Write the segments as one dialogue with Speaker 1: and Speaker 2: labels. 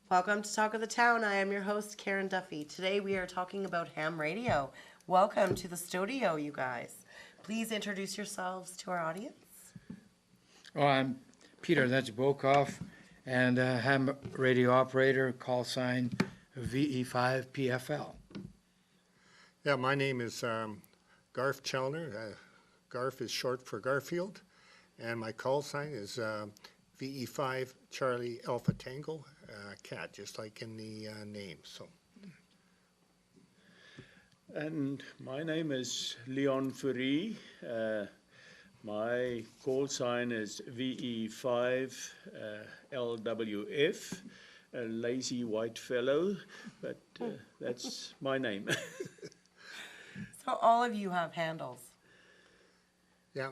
Speaker 1: Welcome to Talk of the Town. I am your host, Karen Duffy. Today we are talking about ham radio. Welcome to the studio, you guys. Please introduce yourselves to our audience.
Speaker 2: Oh, I'm Peter Lechbokov, and ham radio operator, call sign VE5PFL.
Speaker 3: Yeah, my name is Garth Chalner. Garth is short for Garfield, and my call sign is VE5 Charlie Alpha Tango Cat, just like in the name. So.
Speaker 4: And my name is Leon Fourie. My call sign is VE5 LWF, a lazy white fellow, but that's my name.
Speaker 1: So all of you have handles.
Speaker 3: Yeah.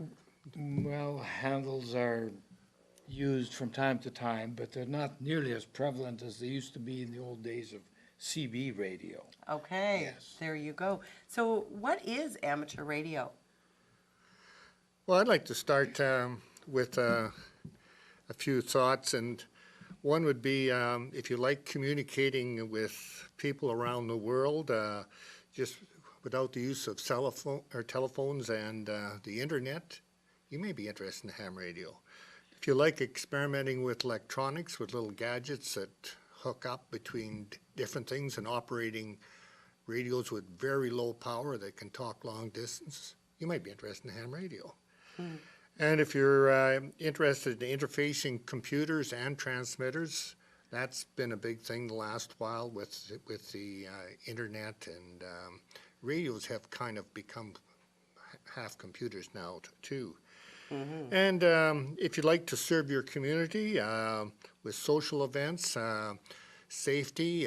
Speaker 2: Well, handles are used from time to time, but they're not nearly as prevalent as they used to be in the old days of CB radio.
Speaker 1: Okay,
Speaker 2: Yes.
Speaker 1: There you go. So what is amateur radio?
Speaker 3: Well, I'd like to start with a few thoughts, and one would be if you like communicating with people around the world, just without the use of telephones and the internet, you may be interested in ham radio. If you like experimenting with electronics, with little gadgets that hook up between different things and operating radios with very low power that can talk long distance, you might be interested in ham radio. And if you're interested in interfacing computers and transmitters, that's been a big thing the last while with the internet, and radios have kind of become half computers now too. And if you'd like to serve your community with social events, safety,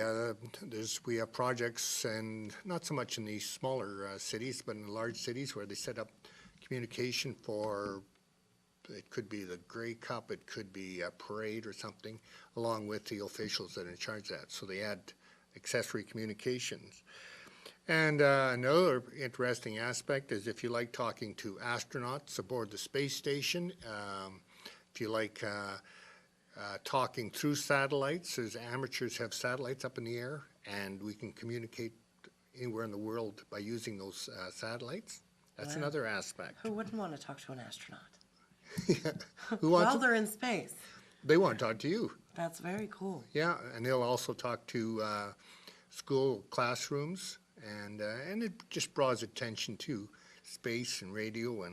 Speaker 3: we have projects, and not so much in these smaller cities, but in the large cities where they set up communication for, it could be the Grey Cup, it could be a parade or something, along with the officials that are in charge of that. So they add accessory communications. And another interesting aspect is if you like talking to astronauts aboard the space station, if you like talking through satellites, as amateurs have satellites up in the air, and we can communicate anywhere in the world by using those satellites. That's
Speaker 1: Wow.
Speaker 3: another aspect.
Speaker 1: Who wouldn't want to talk to an astronaut?
Speaker 3: Who wants
Speaker 1: While
Speaker 3: to?
Speaker 1: they're in space.
Speaker 3: They want to talk to you.
Speaker 1: That's very cool.
Speaker 3: Yeah, and they'll also talk to school classrooms, and it just draws attention to space and radio,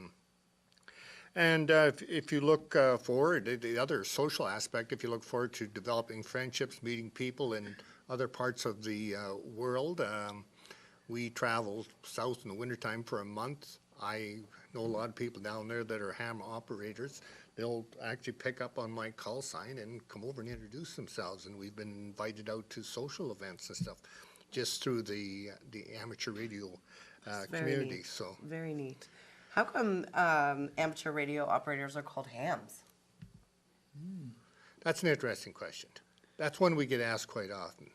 Speaker 3: and if you look forward, the other social aspect, if you look forward to developing friendships, meeting people in other parts of the world. We travel south in the wintertime for a month. I know a lot of people down there that are ham operators. They'll actually pick up on my call sign and come over and introduce themselves, and we've been invited out to social events and stuff just through the amateur radio
Speaker 1: Very
Speaker 3: community.
Speaker 1: neat.
Speaker 3: So
Speaker 1: Very neat. How come amateur radio operators are called hams?
Speaker 3: that's an interesting question. That's one we get asked quite often.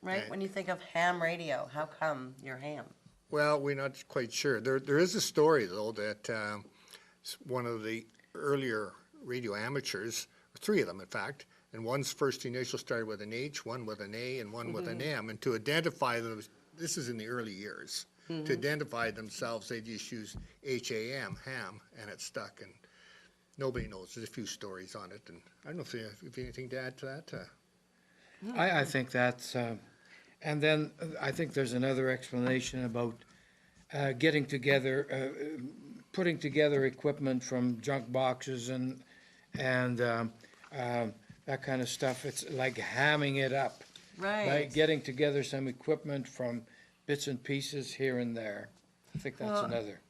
Speaker 1: Right?
Speaker 3: Okay.
Speaker 1: When you think of ham radio, how come you're ham?
Speaker 3: Well, we're not quite sure. There is a story, though, that one of the earlier radio amateurs, three of them, in fact, and one's first initial started with an H, one with an A, and one with an M. And to identify them, this is in the early years, to identify themselves, they just used HAM, ham, and it stuck. And nobody knows. There's a few stories on it. And I don't know if you have anything to add to that.
Speaker 2: I think that's, and then I think there's another explanation about getting together, putting together equipment from junk boxes and that kind of stuff. It's like hamming it up.
Speaker 1: Right.
Speaker 2: Like getting together some equipment from bits and pieces here and there. I think that's
Speaker 1: Well,
Speaker 2: another.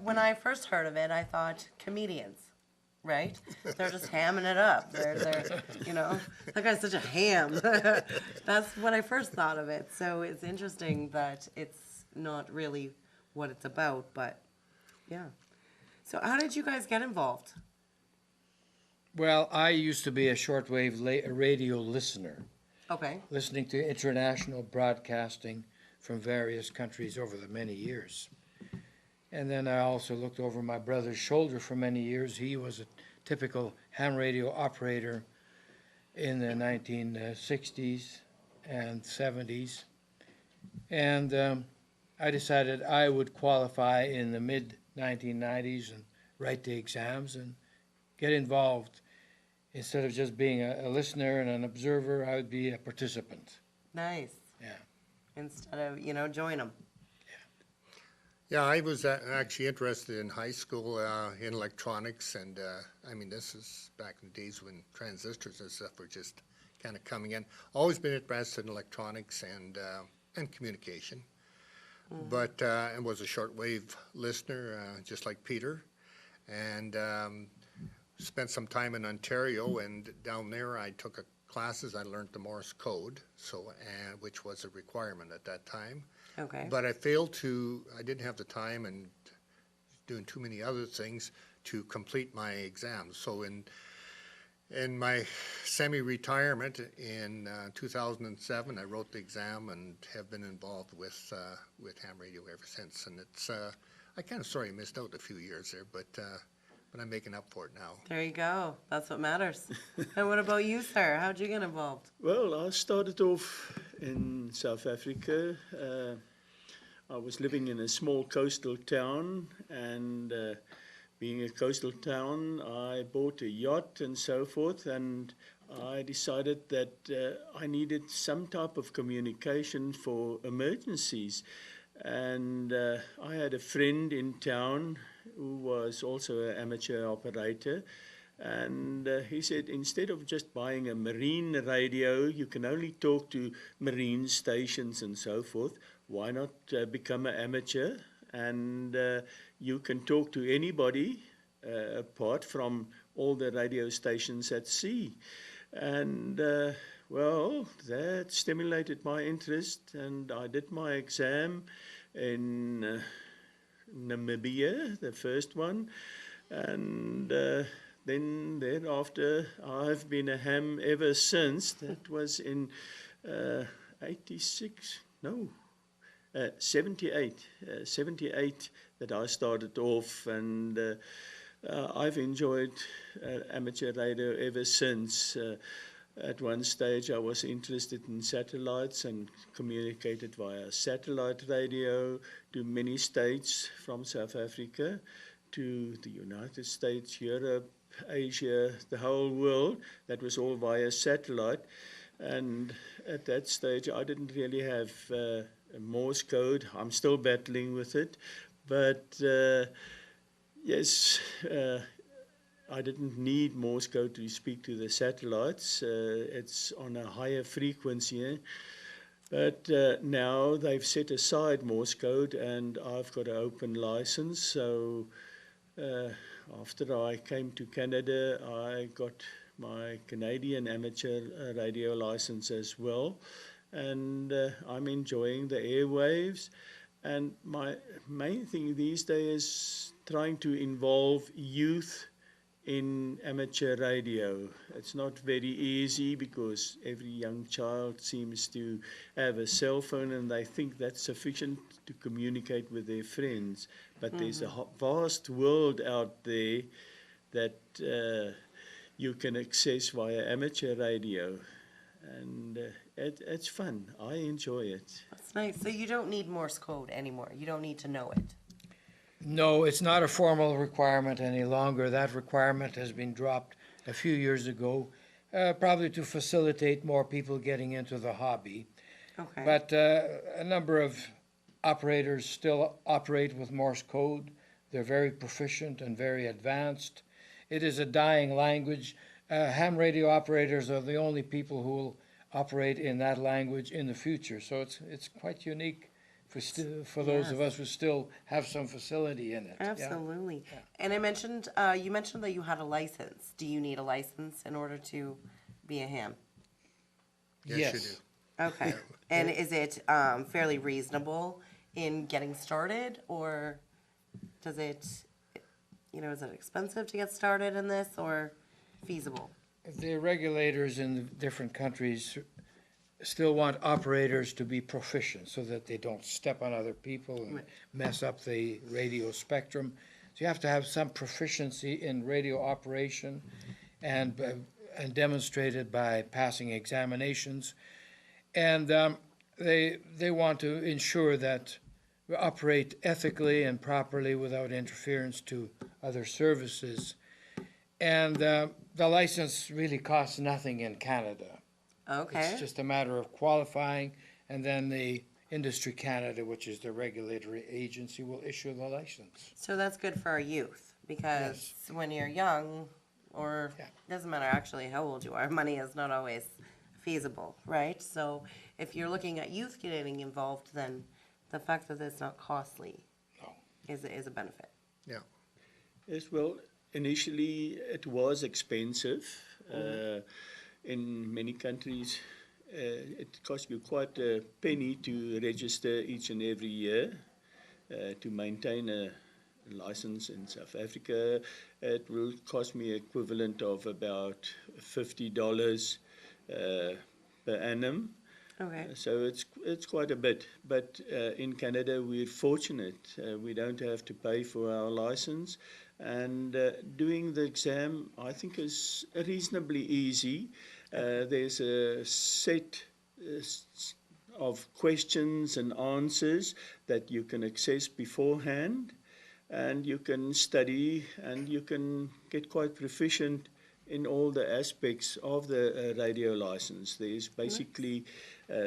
Speaker 1: When I first heard of it, I thought comedians, right? They're just hamming it up. They're that guy's such a ham. That's what I first thought of it. So it's interesting that it's not really what it's about, but yeah. So how did you guys get involved?
Speaker 2: Well, I used to be a shortwave radio listener,
Speaker 1: Okay.
Speaker 2: listening to international broadcasting from various countries over the many years. And then I also looked over my brother's shoulder for many years. He was a typical ham radio operator in the 1960s and 70s. And I decided I would qualify in the mid-1990s and write the exams and get involved. Instead of just being a listener and an observer, I would be a participant.
Speaker 1: Nice.
Speaker 2: Yeah.
Speaker 1: Instead of, join them.
Speaker 3: Yeah, I was actually interested in high school in electronics, and this is back in the days when transistors and stuff were just kind of coming in. Always been interested in electronics and communication, but and was a shortwave listener, just like Peter, and spent some time in Ontario, and down there I took classes. I learned the Morse code, which was a requirement at that time.
Speaker 1: Okay.
Speaker 3: But I didn't have the time and doing too many other things to complete my exams. So in my semi-retirement in 2007, I wrote the exam and have been involved with ham radio ever since. And I kind of sorry I missed out a few years there, but I'm making up for it now.
Speaker 1: There you go. That's what matters. And what about you, sir? How'd you get involved?
Speaker 4: Well, I started off in South Africa. I was living in a small coastal town, and being a coastal town, I bought a yacht and so forth, and I decided that I needed some type of communication for emergencies. And I had a friend in town who was also an amateur operator, and he said, instead of just buying a marine radio, you can only talk to marine stations and so forth. Why not become an amateur, and you can talk to anybody apart from all the radio stations at sea. And well, that stimulated my interest, and I did my exam in Namibia, the first one, and then thereafter I've been a ham ever since. That was in 78 that I started off, and I've enjoyed amateur radio ever since. At one stage I was interested in satellites and communicated via satellite radio to many states from South Africa to the United States, Europe, Asia, the whole world. That was all via satellite. And at that stage I didn't really have a Morse code. I'm still battling with it. But yes, I didn't need Morse code to speak to the satellites. It's on a higher frequency. But now they've set aside Morse code, and I've got an open license. So after I came to Canada, I got my Canadian amateur radio license as well. And I'm enjoying the airwaves. And my main thing these days is trying to involve youth in amateur radio. It's not very easy because every young child seems to have a cell phone and they think that's sufficient to communicate with their friends. But there's a vast world out there that you can access via amateur radio. And it's fun. I enjoy it.
Speaker 1: That's nice. So you don't need Morse code anymore. You don't need to know it.
Speaker 2: No, it's not a formal requirement any longer. That requirement has been dropped a few years ago, probably to facilitate more people getting into the hobby.
Speaker 1: Okay.
Speaker 2: But a number of operators still operate with Morse code. They're very proficient and very advanced. It is a dying language. Ham radio operators are the only people who will operate in that language in the future. So it's quite unique for those of us who still have some facility in it.
Speaker 1: Absolutely. Yeah. And you mentioned that you had a license. Do you need a license in order to be a ham?
Speaker 3: Yes, you do.
Speaker 1: Okay. And is it fairly reasonable in getting started, or is it expensive to get started in this, or feasible?
Speaker 2: The regulators in the different countries still want operators to be proficient so that they don't step on other people and mess up the radio spectrum. So you have to have some proficiency in radio operation, and and demonstrated by passing examinations. And they want to ensure that we operate ethically and properly without interference to other services. And the license really costs nothing in Canada.
Speaker 1: Okay.
Speaker 2: It's just a matter of qualifying, and then the Industry Canada, which is the regulatory agency, will issue the license.
Speaker 1: So that's good for our youth, because when you're young, or
Speaker 2: Yeah.
Speaker 1: doesn't matter actually how old you are, money is not always feasible, right? So if you're looking at youth getting involved, then the fact that it's not costly
Speaker 2: No.
Speaker 1: is a benefit.
Speaker 3: Yeah.
Speaker 4: Yes, well, initially it was expensive. In many countries, it costs you quite a penny to register each and every year. To maintain a license in South Africa, it will cost me equivalent of about $50 per annum.
Speaker 1: Okay.
Speaker 4: So it's quite a bit, but in Canada we're fortunate. We don't have to pay for our license, and doing the exam I think is reasonably easy. There's a set of questions and answers that you can access beforehand, and you can study and you can get quite proficient in all the aspects of the radio license. There's basically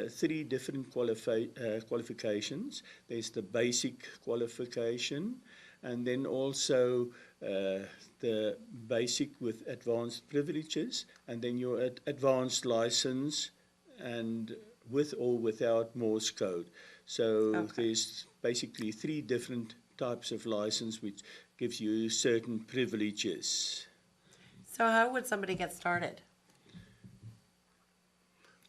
Speaker 4: three different qualifications. There's the basic qualification, and then also the basic with advanced privileges, and then your advanced license, and with or without Morse code. So there's basically three different types of license which gives you certain privileges.
Speaker 1: So how would somebody get started?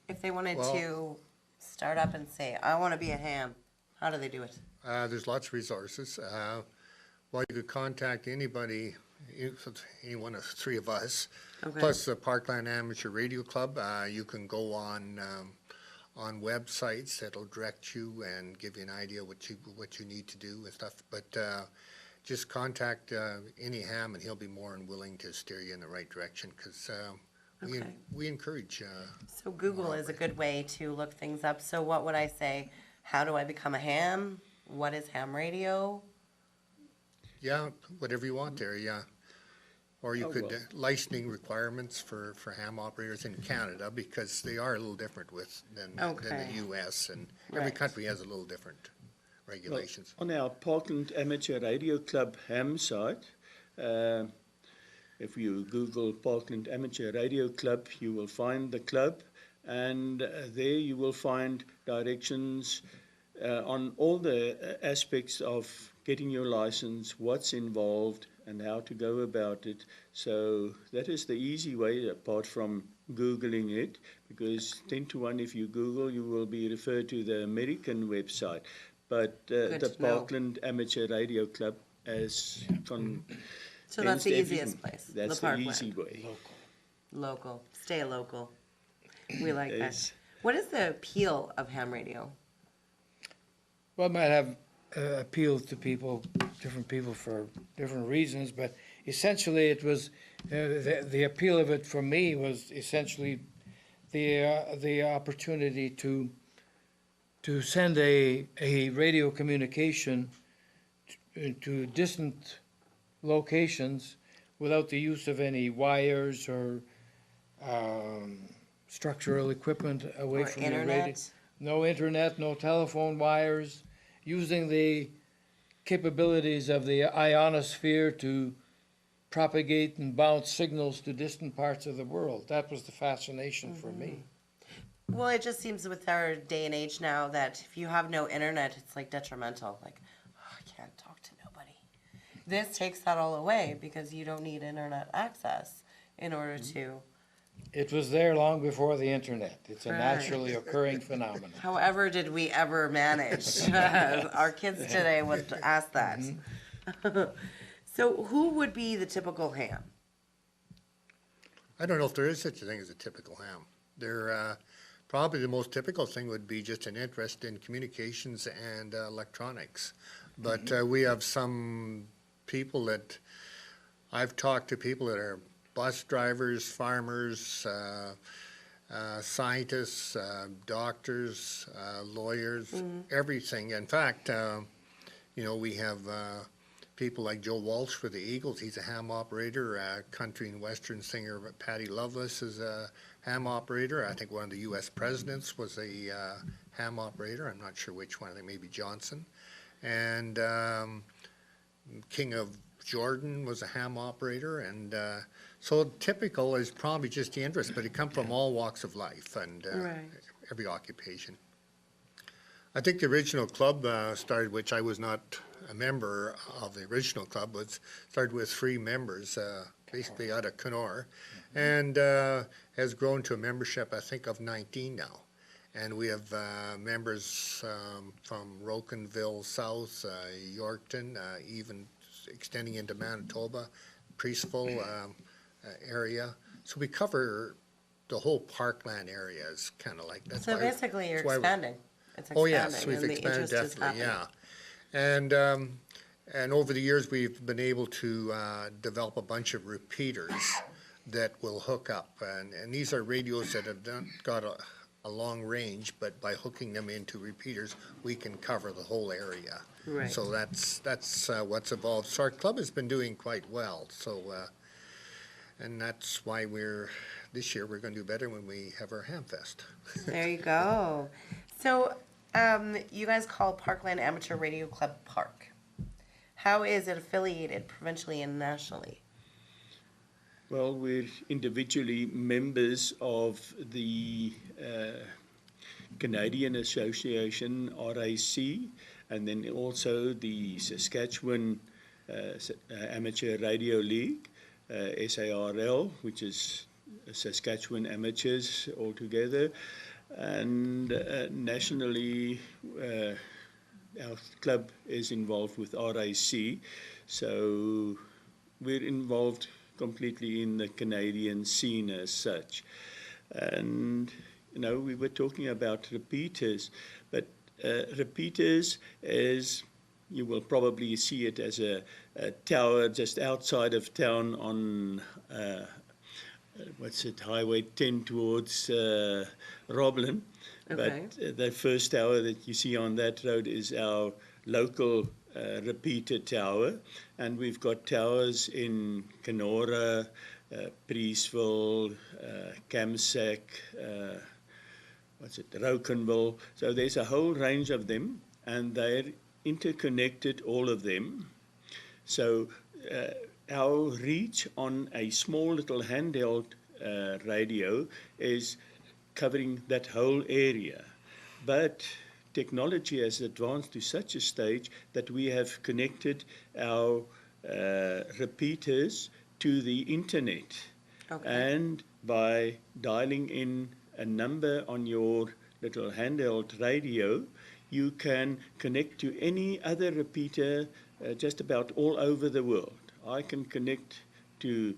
Speaker 1: If they wanted
Speaker 3: Well-
Speaker 1: to start up and say, I want to be a ham, how do they do it?
Speaker 3: There's lots of resources. Well, you could contact anybody, any one of three of us,
Speaker 1: Okay.
Speaker 3: plus the Parkland Amateur Radio Club. You can go on websites that'll direct you and give you an idea what you need to do and stuff. But just contact any ham, and he'll be more than willing to steer you in the right direction, because
Speaker 1: Okay.
Speaker 3: we encourage.
Speaker 1: So Google is a good way to look things up. So what would I say? How do I become a ham? What is ham radio?
Speaker 3: Yeah, whatever you want there, yeah. Or you
Speaker 4: Oh,
Speaker 3: could,
Speaker 4: well.
Speaker 3: licensing requirements for ham operators in Canada, because they are a little different than
Speaker 1: Okay.
Speaker 3: the US, and every
Speaker 1: Right.
Speaker 3: country has a little different regulations.
Speaker 4: On our Parkland Amateur Radio Club ham site, if you Google Parkland Amateur Radio Club, you will find the club, and there you will find directions on all the aspects of getting your license, what's involved, and how to go about it. So that is the easy way, apart from Googling it, because 10 to 1 if you Google, you will be referred to the American website. But
Speaker 1: Good
Speaker 4: the
Speaker 1: to know.
Speaker 4: Parkland Amateur Radio Club has
Speaker 1: So that's the
Speaker 4: condensed
Speaker 1: easiest
Speaker 4: everything.
Speaker 1: place.
Speaker 4: That's
Speaker 1: the
Speaker 4: the
Speaker 1: Parkland.
Speaker 4: easy way.
Speaker 1: Local. Stay local. We like
Speaker 4: Yes.
Speaker 1: that. What is the appeal of ham radio?
Speaker 2: Well, it might have appealed to different people for different reasons, but essentially it was, the appeal of it for me was essentially the opportunity to send a radio communication to distant locations without the use of any wires or structural equipment away
Speaker 1: Or
Speaker 2: from the radio.
Speaker 1: internet?
Speaker 2: No internet, no telephone wires, using the capabilities of the ionosphere to propagate and bounce signals to distant parts of the world. That was the fascination for me.
Speaker 1: Well, it just seems with our day and age now that if you have no internet, it's like detrimental. Like, oh, I can't talk to nobody. This takes that all away because you don't need internet access in order to.
Speaker 2: It was there long before the internet. It's a
Speaker 1: Right.
Speaker 2: naturally occurring phenomenon.
Speaker 1: However, did we ever manage? Our kids today would ask that. So, who would be the typical ham?
Speaker 3: I don't know if there is such a thing as a typical ham. There, probably the most typical thing would be just an interest in communications and electronics. But we have some people that, I've talked to people that are bus drivers, farmers, scientists, doctors, lawyers, everything. In fact, we have people like Joe Walsh for the Eagles. He's a ham operator. Country and western singer Patty Loveless is a ham operator. I think one of the U.S. presidents was a ham operator. I'm not sure which one. I think maybe Johnson. And King of Jordan was a ham operator. And so typical is probably just the interest, but it comes from all walks of life and
Speaker 1: Right.
Speaker 3: every occupation. I think the original club started, which I was not a member of the original club, was started with 3 members, basically out of Kenora, and has grown to a membership, I think, of 19 now. And we have members from Rocanville South, Yorkton, even extending into Manitoba, Priestville area. So we cover the whole Parkland area is kind of like, that's
Speaker 1: So
Speaker 3: why.
Speaker 1: basically, you're
Speaker 3: that's why we-
Speaker 1: expanding. It's
Speaker 3: Oh,
Speaker 1: expanding,
Speaker 3: yes, we've
Speaker 1: and the
Speaker 3: expanded
Speaker 1: interest is
Speaker 3: definitely,
Speaker 1: happening.
Speaker 3: yeah. And over the years, we've been able to develop a bunch of repeaters that will hook up. And these are radios that have got a long range, but by hooking them into repeaters, we can cover the whole area.
Speaker 1: Right.
Speaker 3: So that's what's evolved. So our club has been doing quite well. So, and that's why this year we're going to do better when we have our Ham Fest.
Speaker 1: There you go. So, you guys call Parkland Amateur Radio Club Park. How is it affiliated provincially and nationally?
Speaker 4: Well, we're individually members of the Canadian Association, RAC, and then also the Saskatchewan Amateur Radio League, SARL, which is Saskatchewan Amateurs altogether. And nationally, our club is involved with RAC, so we're involved completely in the Canadian scene as such. And, we were talking about repeaters, but repeaters is, you will probably see it as a tower just outside of town on, Highway 10 towards Roblin.
Speaker 1: Okay.
Speaker 4: But the first tower that you see on that road is our local repeater tower, and we've got towers in Kenora, Priestville, Kamsack, Rocanville. So there's a whole range of them, and they're interconnected, all of them. So our reach on a small little handheld radio is covering that whole area. But technology has advanced to such a stage that we have connected our repeaters to the internet.
Speaker 1: Okay.
Speaker 4: And by dialing in a number on your little handheld radio, you can connect to any other repeater just about all over the world. I can connect to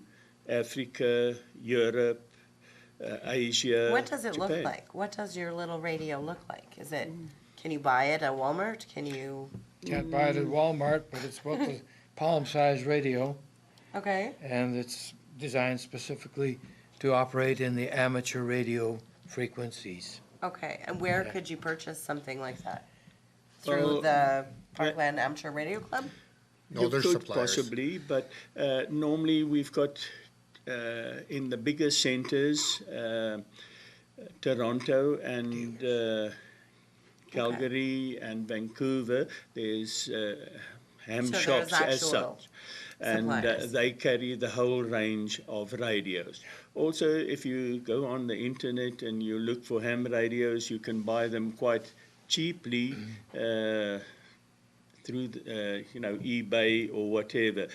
Speaker 4: Africa, Europe, Asia,
Speaker 1: What does it
Speaker 4: Japan.
Speaker 1: look like? What does your little radio look like? Can you buy it at Walmart?
Speaker 2: Can't buy it at Walmart, but it's about the palm-sized radio,
Speaker 1: Okay.
Speaker 2: and it's designed specifically to operate in the amateur radio frequencies.
Speaker 1: Okay. And where
Speaker 2: Yeah.
Speaker 1: could you purchase something like that? Through
Speaker 4: Well,
Speaker 1: the Parkland Amateur Radio Club?
Speaker 3: No,
Speaker 4: You
Speaker 3: there's
Speaker 4: could
Speaker 3: suppliers.
Speaker 4: possibly, but normally we've got in the bigger centers, Toronto and Calgary and Vancouver, there's ham
Speaker 1: So there's
Speaker 4: shops as
Speaker 1: actual
Speaker 4: such. And
Speaker 1: suppliers.
Speaker 4: they carry the whole range of radios. Also, if you go on the internet and you look for ham radios, you can buy them quite cheaply through eBay or whatever.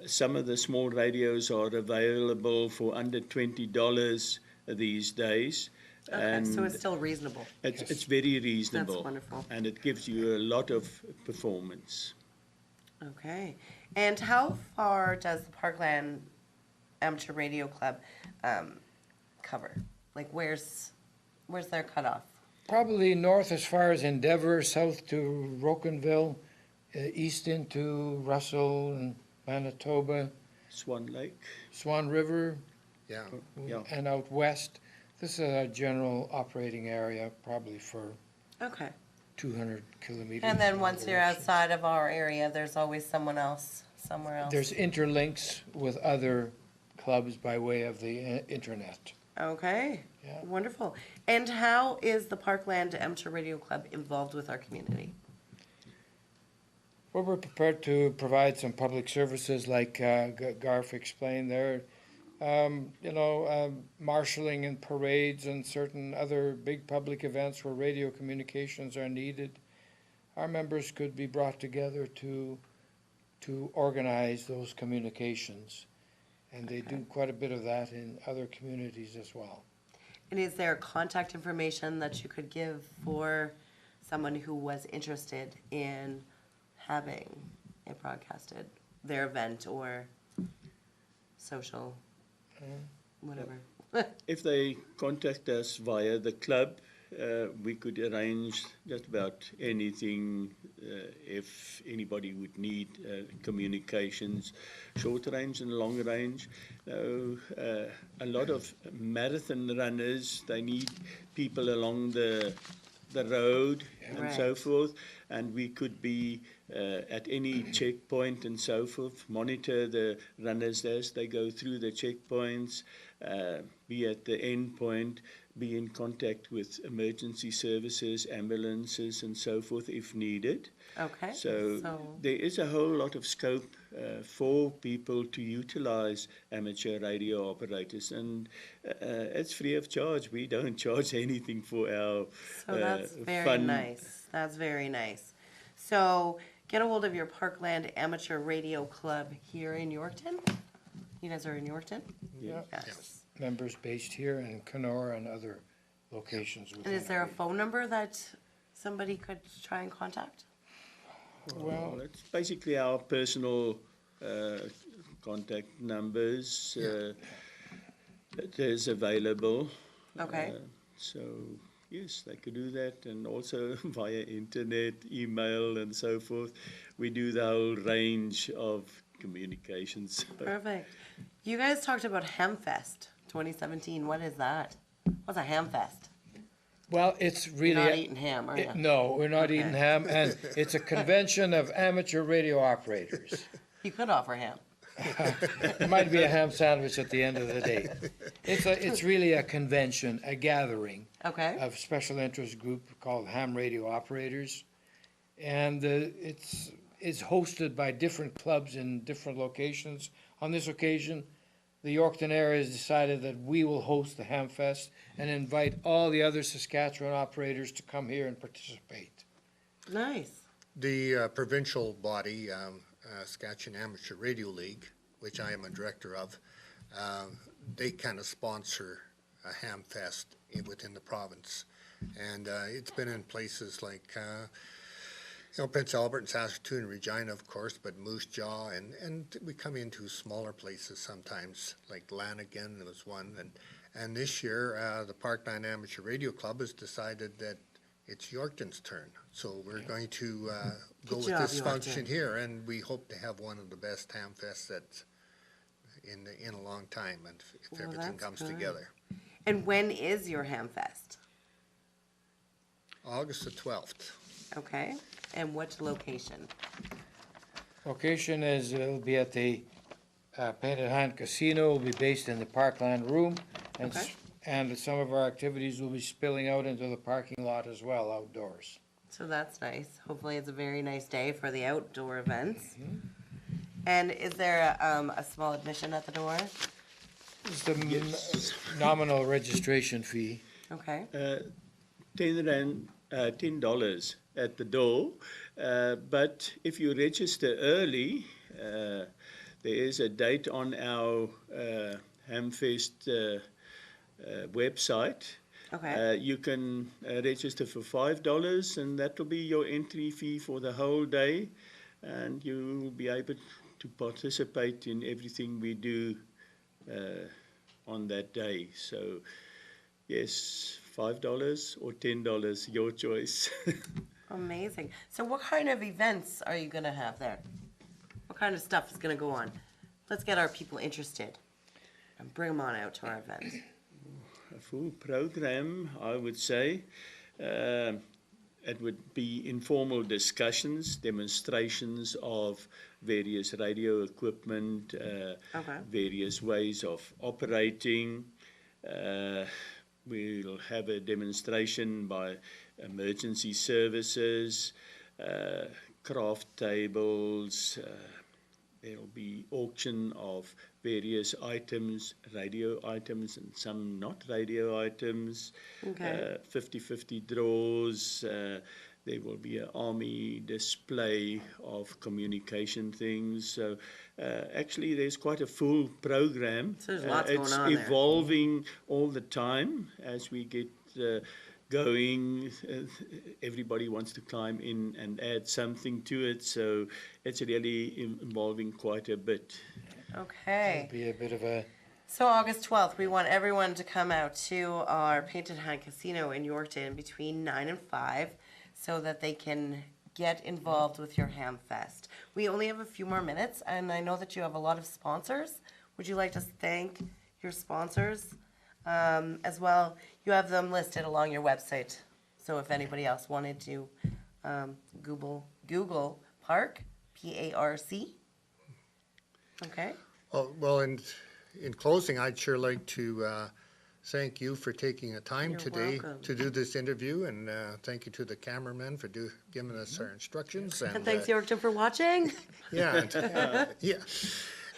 Speaker 4: Some of the small radios are available for under $20 these days.
Speaker 1: Okay.
Speaker 4: And
Speaker 1: So it's still reasonable.
Speaker 4: it's very reasonable.
Speaker 1: wonderful.
Speaker 4: And it gives you a lot of performance.
Speaker 1: Okay. And how far does the Parkland Amateur Radio Club cover? Like, where's their cutoff?
Speaker 2: Probably north as far as Endeavour, south to Rocanville, east into Russell and Manitoba,
Speaker 4: Swan Lake.
Speaker 2: Swan River,
Speaker 3: Yeah,
Speaker 4: Yeah.
Speaker 2: and out west. This is a general operating area, probably for
Speaker 1: Okay.
Speaker 2: 200 kilometers.
Speaker 1: And then
Speaker 2: in
Speaker 1: once
Speaker 2: all
Speaker 1: you're
Speaker 2: directions.
Speaker 1: outside of our area, there's always someone else, somewhere else.
Speaker 2: There's interlinks with other clubs by way of the internet.
Speaker 1: Okay,
Speaker 2: Yeah.
Speaker 1: wonderful. And how is the Parkland Amateur Radio Club involved with our community?
Speaker 2: Well, we're prepared to provide some public services like Garth explained there. Marshalling and parades and certain other big public events where radio communications are needed. Our members could be brought together to organize those communications. And they do quite a bit of that in other communities as well.
Speaker 1: And is there contact information that you could give for someone who was interested in having it broadcasted, their event or social, whatever?
Speaker 4: If they contact us via the club, we could arrange just about anything if anybody would need communications, short range and long range. A lot of marathon runners, they need people along the road and so
Speaker 1: Right.
Speaker 4: forth, and we could be at any checkpoint and so forth, monitor the runners as they go through the checkpoints, be at the end point, be in contact with emergency services, ambulances and so forth if needed.
Speaker 1: Okay,
Speaker 4: So there is a whole lot of scope for people to utilize amateur radio operators, and it's free of charge. We don't charge anything for our
Speaker 1: so that's very
Speaker 4: fun.
Speaker 1: nice. That's very nice. So get a hold of your Parkland Amateur Radio Club here in Yorkton. You guys are in Yorkton?
Speaker 2: Yeah.
Speaker 1: Yes.
Speaker 2: Members based here in Kenora and other locations.
Speaker 1: And is there a phone number that somebody could try and contact?
Speaker 4: Well, it's basically our personal contact numbers that is available.
Speaker 1: Okay.
Speaker 4: So yes, they could do that, and also via internet, email, and so forth. We do the whole range of communications.
Speaker 1: Perfect. You guys talked about Hamfest 2017. What is that? What's a Hamfest?
Speaker 2: Well, it's really.
Speaker 1: You're not eating ham, are you?
Speaker 2: No, we're not
Speaker 1: Okay.
Speaker 2: eating ham, and it's a convention of amateur radio operators.
Speaker 1: You could offer ham.
Speaker 2: It might be a ham sandwich at the end of the day. It's really a convention, a gathering
Speaker 1: Okay.
Speaker 2: of special interest group called Ham Radio Operators, and it's hosted by different clubs in different locations. On this occasion, the Yorkton area has decided that we will host the Ham Fest and invite all the other Saskatchewan operators to come here and participate.
Speaker 1: Nice.
Speaker 3: the provincial body, Saskatchewan Amateur Radio League, which I am a director of, they kind of sponsor a ham fest within the province. And it's been in places like Prince Albert and Saskatoon and Regina, of course, but Moose Jaw, and we come into smaller places sometimes, like Lanigan was one. And this year, the Parkland Amateur Radio Club has decided that it's Yorkton's turn. So we're going to go with
Speaker 1: job,
Speaker 3: this
Speaker 1: Yorkton.
Speaker 3: function here, and we hope to have one of the best ham fests that's in a long time, and if
Speaker 1: Well,
Speaker 3: everything
Speaker 1: that's
Speaker 3: comes
Speaker 1: good.
Speaker 3: together.
Speaker 1: And when is your Hamfest?
Speaker 3: August the 12th.
Speaker 1: Okay. And what location?
Speaker 2: Location it'll be at the Painted Hand Casino, will be based in the Parkland Room, and
Speaker 1: Okay.
Speaker 2: and some of our activities will be spilling out into the parking lot as well, outdoors.
Speaker 1: So that's nice. Hopefully it's a very nice day for the outdoor events. And is there a small admission at the door?
Speaker 2: It's the
Speaker 4: Yes.
Speaker 2: nominal registration fee.
Speaker 1: Okay.
Speaker 4: $10 at the door, but if you register early, there is a date on our Hamfest website.
Speaker 1: Okay.
Speaker 4: You can register for $5, and that will be your entry fee for the whole day, and you will be able to participate in everything we do on that day. So, yes, $5 or $10, your choice.
Speaker 1: Amazing. So what kind of events are you going to have there? What kind of stuff is going to go on? let's get our people interested and bring them on out to our event.
Speaker 4: A full program, I would say. It would be informal discussions, demonstrations of various radio equipment,
Speaker 1: Okay.
Speaker 4: various ways of operating. We'll have a demonstration by emergency services, craft tables. There'll be auction of various items, radio items and some not radio items.
Speaker 1: Okay.
Speaker 4: 50-50 draws. There will be an army display of communication things. So actually there's quite a full program.
Speaker 1: So there's lots
Speaker 4: It's
Speaker 1: going on there.
Speaker 4: evolving all the time as we get going. Everybody wants to climb in and add something to it, so it's really involving quite a bit.
Speaker 1: Okay.
Speaker 2: Be a bit of a,
Speaker 1: So August 12th, we want everyone to come out to our Painted Hand Casino in Yorkton between 9 and 5 so that they can get involved with your Ham Fest. We only have a few more minutes, and I know that you have a lot of sponsors. Would you like to thank your sponsors as well? You have them listed along your website. So if anybody else wanted to Google Park, P-A-R-C. Okay.
Speaker 3: Oh, well, in closing, I'd sure like to thank you for taking the time
Speaker 1: You're
Speaker 3: today
Speaker 1: welcome.
Speaker 3: to do this interview, and thank you to the cameraman for giving us our instructions.
Speaker 1: And thanks, Yorkton, for watching.
Speaker 3: Yeah, yeah.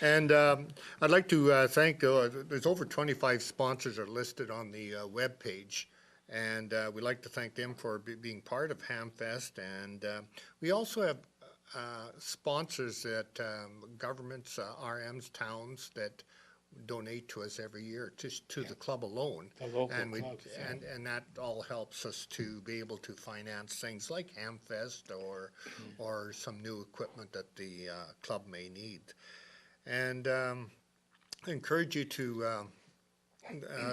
Speaker 3: And I'd like to thank, there's over 25 sponsors are listed on the web page, and we'd like to thank them for being part of HamFest. And we also have sponsors that governments, RMs, towns that donate to us every year, just to the club alone.
Speaker 2: The local
Speaker 3: and
Speaker 2: clubs, yeah.
Speaker 3: and that all helps us to be able to finance things like HamFest or some new equipment that the club may need. And I encourage you to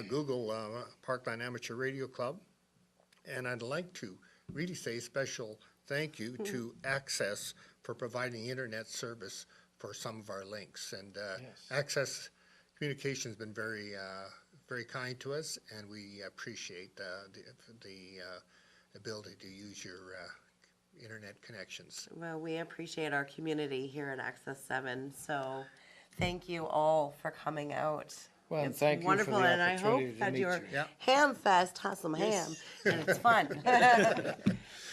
Speaker 3: Google Parkland Amateur Radio Club. And I'd like to really say a special thank you to Access for providing internet service for some of our links. And Access Communications has been very, very kind to us, and we appreciate the ability to use your internet connections.
Speaker 1: Well, we appreciate our community here at Access 7, so thank you all for coming out.
Speaker 2: well, and
Speaker 1: It's
Speaker 2: thank you for
Speaker 1: wonderful,
Speaker 2: the
Speaker 1: and I hope
Speaker 2: opportunity to
Speaker 1: that
Speaker 2: meet
Speaker 1: your
Speaker 2: you.
Speaker 3: Yeah.
Speaker 1: Ham Fest has some ham, and it's fun.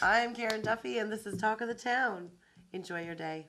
Speaker 1: I'm Karen Duffy, and this is Talk of the Town. Enjoy your day.